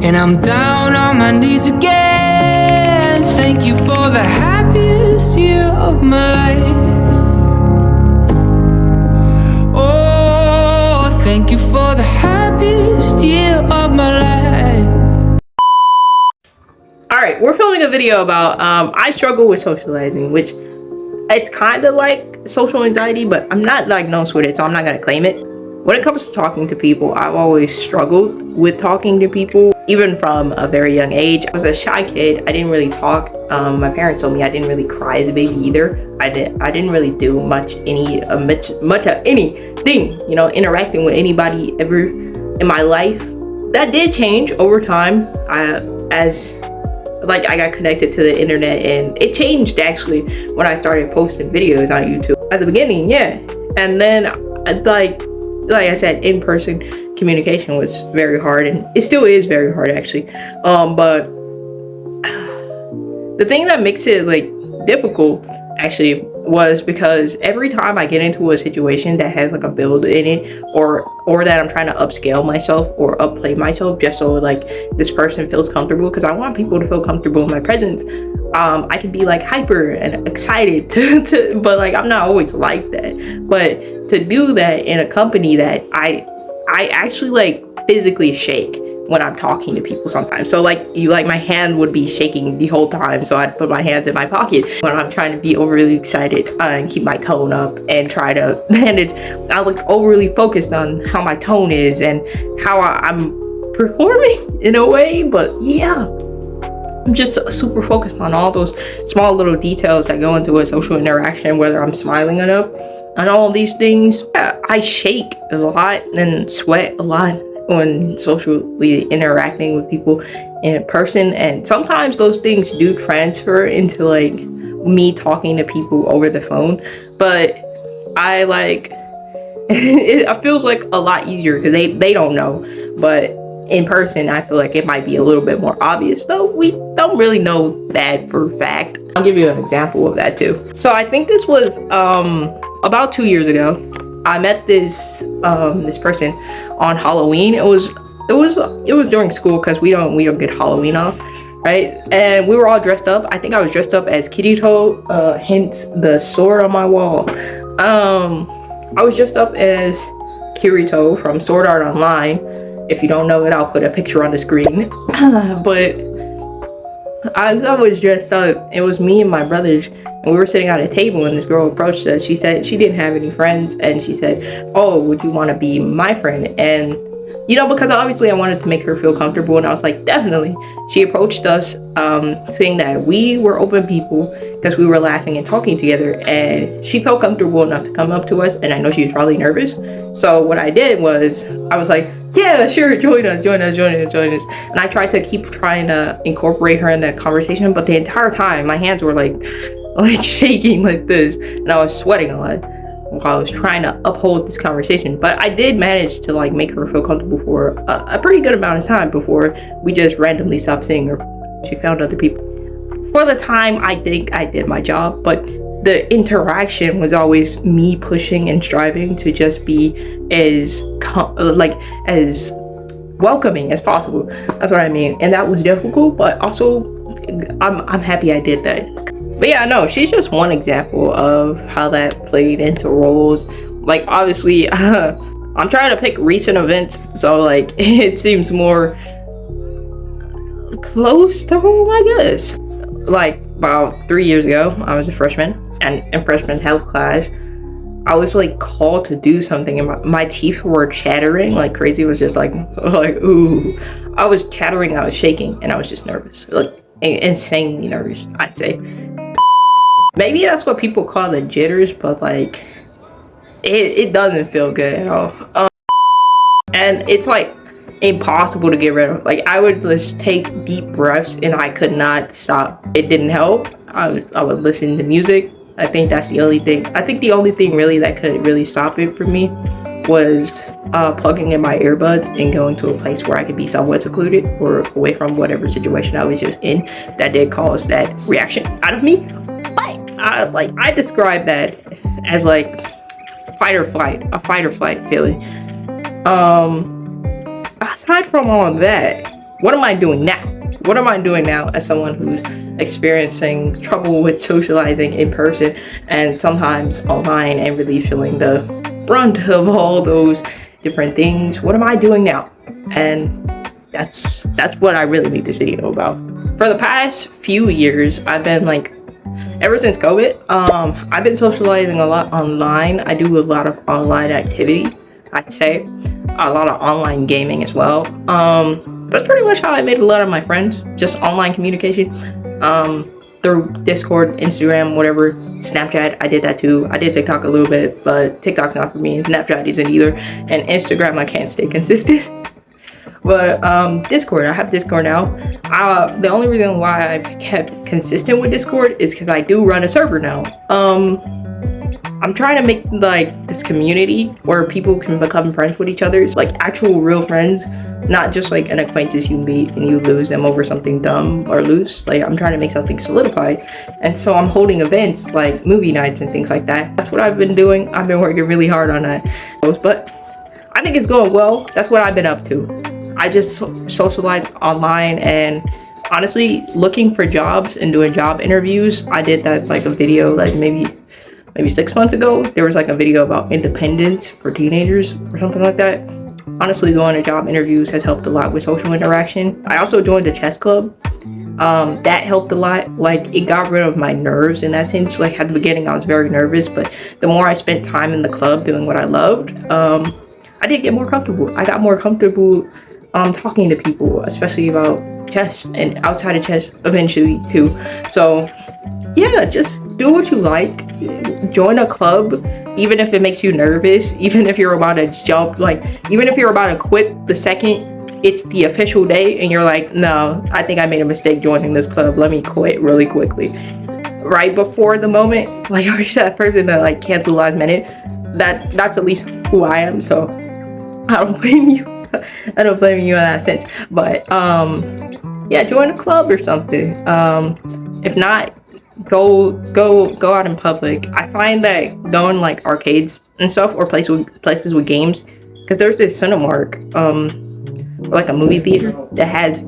and I'm down on my knees again. Thank you for the happiest year of my life. Oh, thank you for the happiest year of my life. Alright, we're filming a video about I struggle with socializing, which it's kind of like social anxiety, but I'm not diagnosed with it, so I'm not gonna claim it. When it comes to talking to people, I've always struggled with talking to people, even from a very young age. I was a shy kid. I didn't really talk. My parents told me I didn't really cry as a baby either. I didn't really do much of anything, you know, interacting with anybody ever in my life. That did change over time. I got connected to the internet, and it changed actually when I started posting videos on YouTube. At the beginning, yeah, and then like I said, in-person communication was very hard, and it still is very hard actually. But the thing that makes it like difficult actually was because every time I get into a situation that has like a build in it, or that I'm trying to upscale myself or upplay myself just so like this person feels comfortable, because I want people to feel comfortable in my presence, I can be like hyper and excited to but like I'm not always like that. But to do that in a company that I actually like physically shake when I'm talking to people sometimes. So like my hand would be shaking the whole time, so I'd put my hands in my pocket when I'm trying to be overly excited and keep my tone up and try to manage. I look overly focused on how my tone is and how I'm performing in a way. But yeah, I'm just super focused on all those small little details that go into a social interaction, whether I'm smiling enough and all these things. Yeah, I shake a lot and sweat a lot when socially interacting with people in person, and sometimes those things do transfer into like me talking to people over the phone. But I like it feels like a lot easier because they don't know, but in person I feel like it might be a little bit more obvious, though we don't really know that for a fact. I'll give you an example of that too. So I think this was about 2 years ago. I met this person on Halloween. It was during school because we don't get Halloween off, right? And we were all dressed up. I think I was dressed up as Kirito, hence the sword on my wall. I was dressed up as Kirito from Sword Art Online. If you don't know it, I'll put a picture on the screen. But as I was dressed up, it was me and my brothers, and we were sitting at a table, and this girl approached us. She said she didn't have any friends, and she said, "Oh, would you want to be my friend?" And you know, because obviously I wanted to make her feel comfortable, and I was like, definitely. She approached us, saying that we were open people because we were laughing and talking together, and she felt comfortable enough to come up to us, and I know she was probably nervous. So what I did was, I was like, yeah, sure, join us. And I tried to keep trying to incorporate her in the conversation, but the entire time my hands were like shaking like this, and I was sweating a lot while I was trying to uphold this conversation. But I did manage to like make her feel comfortable for a pretty good amount of time before we just randomly stopped seeing her. She found other people. For the time, I think I did my job, but the interaction was always me pushing and striving to just be as welcoming as possible. That's what I mean. And that was difficult, but also I'm happy I did that. But yeah, no, she's just one example of how that played into roles. Like obviously I'm trying to pick recent events, so like it seems more close to home, I guess. Like about 3 years ago, I was a freshman, and in freshman health class I was like called to do something, and my teeth were chattering like crazy. It was just like ooh, I was chattering, I was shaking, and I was just nervous, like insanely nervous, I'd say. Maybe that's what people call the jitters, but like it doesn't feel good at all. And it's like impossible to get rid of. Like I would just take deep breaths and I could not stop. It didn't help. I would listen to music. I think that's the only thing. I think the only thing really that could really stop it for me was plugging in my earbuds and going to a place where I could be somewhat secluded or away from whatever situation I was just in that did cause that reaction out of me. But I describe that as like fight or flight feeling. Aside from all of that, what am I doing now? What am I doing now as someone who's experiencing trouble with socializing in person and sometimes online and really feeling the brunt of all those different things? What am I doing now? And that's what I really made this video about. For the past few years, I've been like, ever since COVID, I've been socializing a lot online. I do a lot of online activity, I'd say. A lot of online gaming as well. That's pretty much how I made a lot of my friends. Just online communication. Through Discord, Instagram, whatever. Snapchat, I did that too. I did TikTok a little bit, but TikTok's not for me, and Snapchat isn't either. And Instagram, I can't stay consistent. But Discord, I have Discord now. The only reason why I've kept consistent with Discord is because I do run a server now. I'm trying to make like this community where people can become friends with each other, like actual real friends, not just like an acquaintance you meet and you lose them over something dumb or loose. Like, I'm trying to make something solidified, and so I'm holding events like movie nights and things like that. That's what I've been doing. I've been working really hard on that, but I think it's going well. That's what I've been up to. I just socialize online, and honestly, looking for jobs and doing job interviews. I did that like a video like maybe 6 months ago. There was like a video about independence for teenagers or something like that. Honestly, going to job interviews has helped a lot with social interaction. I also joined a chess club. That helped a lot. Like, it got rid of my nerves in that sense. Like, at the beginning I was very nervous, but the more I spent time in the club doing what I loved, I did get more comfortable. I got more comfortable talking to people, especially about chess and outside of chess eventually too. So yeah, just do what you like. Join a club, even if it makes you nervous, even if you're about to jump, like even if you're about to quit the second it's the official day and you're like, no, I think I made a mistake joining this club, let me quit really quickly. Right before the moment, like, are you that person that like cancel last minute? That's at least who I am, so I don't blame you. I don't blame you in that sense. But yeah, join a club or something. If not, go out in public. I find that going like arcades and stuff, or places with games, because there's this Cinemark, like a movie theater that has,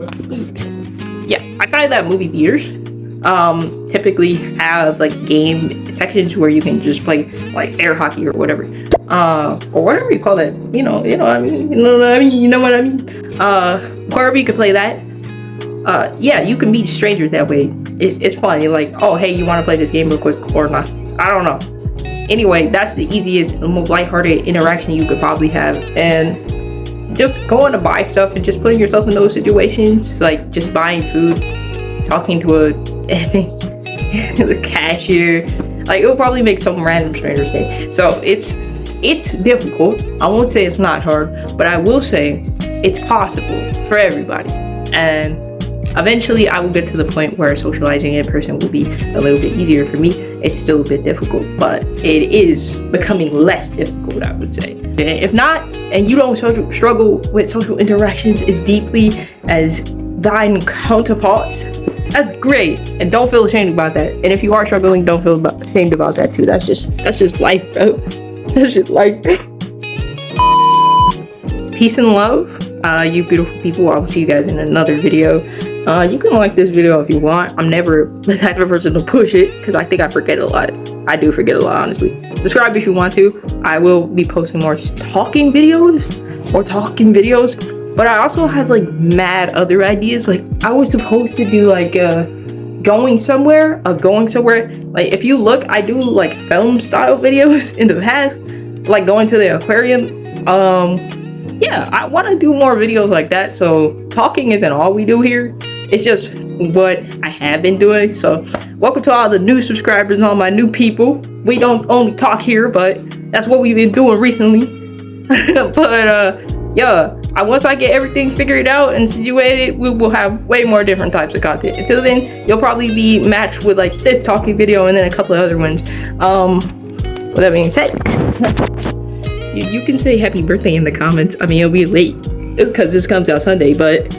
yeah, I find that movie theaters typically have like game sections where you can just play like air hockey or whatever, or whatever you call it. You know what I mean. Wherever you can play that. Yeah, you can meet strangers that way. It's fun. You're like, oh, hey, you want to play this game real quick or not? I don't know. Anyway, that's the easiest and most lighthearted interaction you could probably have. And just going to buy stuff and just putting yourself in those situations, like just buying food, talking to the cashier, like it'll probably make some random stranger's day. So it's difficult. I won't say it's not hard, but I will say it's possible for everybody. And eventually I will get to the point where socializing in person will be a little bit easier for me. It's still a bit difficult, but it is becoming less difficult, I would say. If not, and you don't struggle with social interactions as deeply as thine counterparts, that's great, and don't feel ashamed about that. And if you are struggling, don't feel ashamed about that too. That's just life, bro. That's just life. Peace and love, you beautiful people. I will see you guys in another video. You can like this video if you want. I'm never the type of person to push it, because I think I forget a lot. I do forget a lot, honestly. Subscribe if you want to. I will be posting more talking videos, but I also have like mad other ideas. Like, I was supposed to do like going somewhere. Like, if you look, I do like film style videos in the past, like going to the aquarium. Yeah, I want to do more videos like that. So talking isn't all we do here. It's just what I have been doing. So welcome to all the new subscribers and all my new people. We don't only talk here, but that's what we've been doing recently. But yeah, once I get everything figured out and situated, we will have way more different types of content. Until then, you'll probably be matched with like this talking video and then a couple of other ones. With that being said, you can say happy birthday in the comments. I mean, it'll be late because this comes out Sunday, but